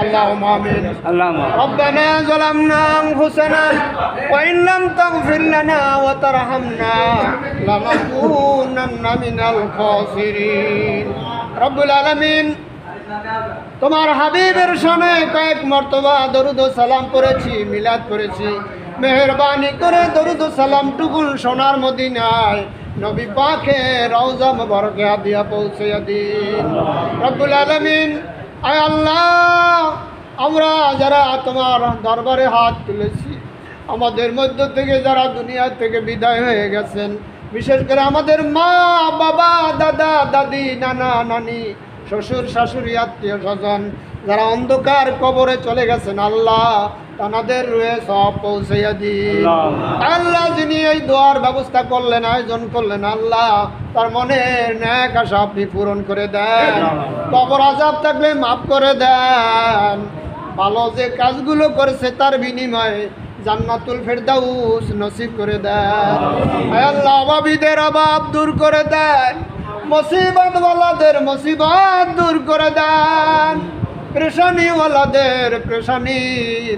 اللهم آمين. اللهم ربنا ظلمنا أنفسنا وإن لم تغفر لنا وترحمنا لنكونن من الخاسرين. رب العالمين, তোমার হাবিবের শানে কয়েক মর্তবা দরুদ ও সালাম করেছি, মিলাদ করেছি। মেহেরবানি করে দরুদ ও সালাম টুকুন সোনার মদিনায় নবী পাকের রওজা মুবারকে দিয়া পৌঁছে দিন। রব্বুল আলামিন, আয় আল্লাহ, আমরা যারা তোমার দরবারে হাত তুলেছি, আমাদের মধ্য থেকে যারা দুনিয়া থেকে বিদায় হয়ে গেছেন, বিশেষ করে আমাদের মা বাবা, দাদা দাদি, নানা নানি, শ্বশুর শাশুড়ি, আত্মীয় স্বজন যারা অন্ধকার কবরে চলে গেছেন, আল্লাহ তাদের রুহে সব পৌঁছাইয়া দিন। আল্লাহ, যিনি এই দোয়ার ব্যবস্থা করলেন, আয়োজন করলেন, আল্লাহ তার মনের ন্যাক আশা আপনি পূরণ করে দেন। কবর আযাব থাকলে মাফ করে দেন। ভালো যে কাজগুলো করেছে তার বিনিময়ে জান্নাতুল ফেরদাউস নসিব করে দেন। আয় আল্লাহ, অভাবীদের অভাব দূর করে দেন, মুসিবতওয়ালাদের মুসিবত দূর করে দেন, পেরেশানিওয়ালাদের পেরেশানি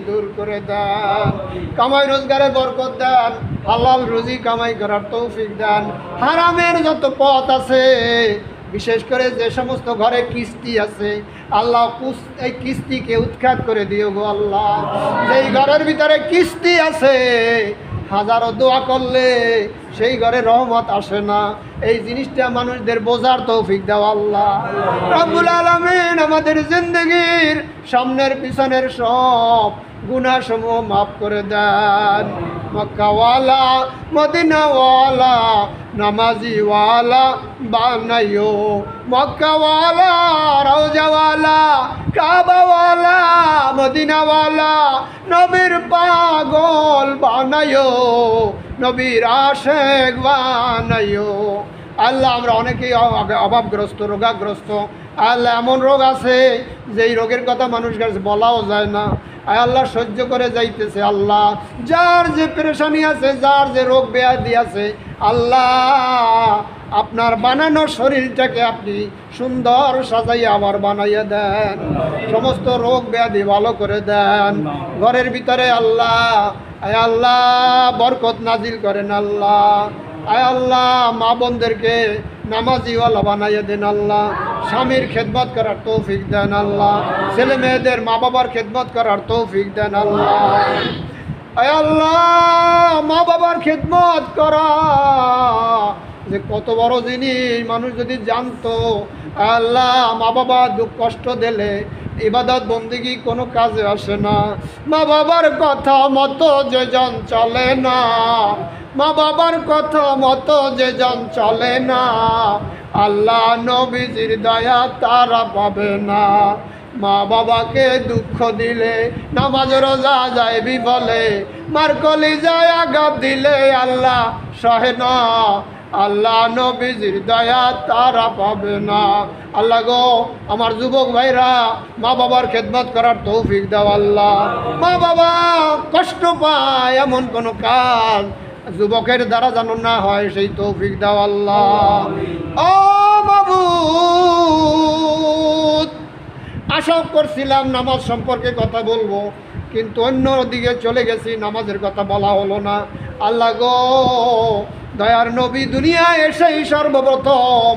দূর করে দেন। কামাই রোজগারে বরকত দেন, হালাল রুজি কামাই করার তৌফিক দেন। হারামের যত পথ আছে, বিশেষ করে যে সমস্ত ঘরে কিস্তি আছে, আল্লাহ এই কিস্তিকে উৎখাত করে দিও গো আল্লাহ। যেই ঘরের ভিতরে কিস্তি আছে, হাজারো দোয়া করলে সেই ঘরে রহমত আসে না, এই জিনিসটা মানুষদের বোঝার তৌফিক দাও আল্লাহ। রব্বুল আলামিন, আমাদের জিন্দেগির সামনের পিছনের সব গুনাহ সমূহ মাফ করে দেন। মক্কাওয়ালা, মদিনাওয়ালা, নামাজিওয়ালা বানাইও। মক্কাওয়ালা, রওজাওয়ালা, কাবাওয়ালা, মদিনাওয়ালা, নবীর পাগল বানাইও, নবীর আশেক বানাইও। আল্লাহ, আমরা অনেকেই অভাবগ্রস্ত, রোগাগ্রস্ত। আল্লাহ, এমন রোগ আছে যেই রোগের কথা মানুষের কাছে বলাও যায় না। আয় আল্লাহ, সহ্য করে যাইতেছে। আল্লাহ, যার যে পেরেশানি আছে, যার যে রোগ ব্যাধি আছে, আল্লাহ আপনার বানানো শরীরটাকে আপনি সুন্দর সাজাইয়া আবার বানাইয়া দেন, সমস্ত রোগ ব্যাধি ভালো করে দেন। ঘরের ভিতরে আল্লাহ, আয় আল্লাহ বরকত নাজিল করেন আল্লাহ। আয় আল্লাহ, মা বোনদেরকে নামাজিওয়ালা বানাইয়া দেন আল্লাহ। স্বামীর খেদমত করার তৌফিক দেন আল্লাহ। ছেলে মেয়েদের মা বাবার খেদমত করার তৌফিক দেন আল্লাহ। আয় আল্লাহ, মা বাবার খেদমত করা যে কত বড় জিনিস, মানুষ যদি জানতো। আল্লাহ, মা বাবা দুঃখ কষ্ট দিলে ইবাদত বন্দেগী কোনো কাজে আসে না। মা বাবার কথা মতো যে জন চলে না, মা বাবার কথা মতো যে জন চলে না, আল্লাহ নবীজির দয়া তারা পাবে না। মা বাবাকে দুঃখ দিলে নামাজ রোজা যায় বিফলে, মার কলিজায় আঘাত দিলে আল্লাহ সহে না, আল্লাহ নবীজির দয়া তারা পাবে না। আল্লাহ গো, আমার যুবক ভাইরা মা বাবার খেদমত করার তৌফিক দাও আল্লাহ। মা বাবা কষ্ট পায় এমন কোনো কাজ যুবকের দ্বারা যেন না হয়, সেই তৌফিক দাও আল্লাহ। ও মাবুদ, আশা করছিলাম নামাজ সম্পর্কে কথা বলবো, কিন্তু অন্য দিকে চলে গেছি, নামাজের কথা বলা হলো না। আল্লাহ গো, দয়ার নবী দুনিয়ায় এসেই সর্বপ্রথম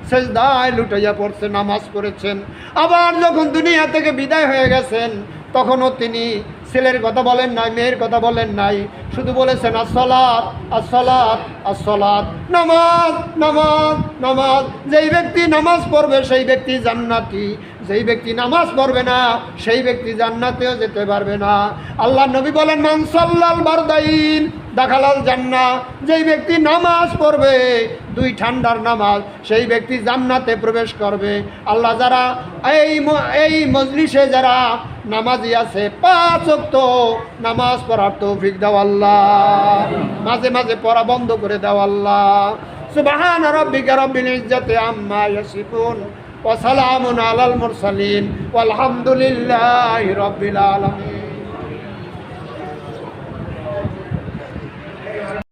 সেজদায় লুটাইয়া পড়ছে, নামাজ করেছেন। আবার যখন দুনিয়া থেকে বিদায় হয়ে গেছেন, তখনও তিনি ছেলের কথা বলেন নাই, মেয়ের কথা বলেন নাই, শুধু বলেছেন আসসালাত আসসালাত আসসালাত, নামাজ নামাজ নামাজ। যেই ব্যক্তি নামাজ পড়বে সেই ব্যক্তি জান্নাতি, যেই ব্যক্তি নামাজ পড়বে না সেই ব্যক্তি জান্নাতেও যেতে পারবে না। আল্লাহ নবী বলেন, মান সাল্লাল বারদাইন দাখালাল জান্নাহ। যেই ব্যক্তি নামাজ পড়বে, দুই ঠান্ডার নামাজ, সেই ব্যক্তি জান্নাতে প্রবেশ করবে। আল্লাহ, যারা এই মজলিসে যারা নামাজি আছে, 5 ওয়াক্ত নামাজ পড়ার তৌফিক দাও আল্লাহ। মাঝে মাঝে পড়া বন্ধ করে দাও আল্লাহ। সুবহান রাব্বিকা রাব্বিল ইজ্জাতি আম্মা ইয়াসিফুন ওয়া সালামুন আলাল মুরসালিন ওয়ালহামদুলিল্লাহি রাব্বিল আলামিন।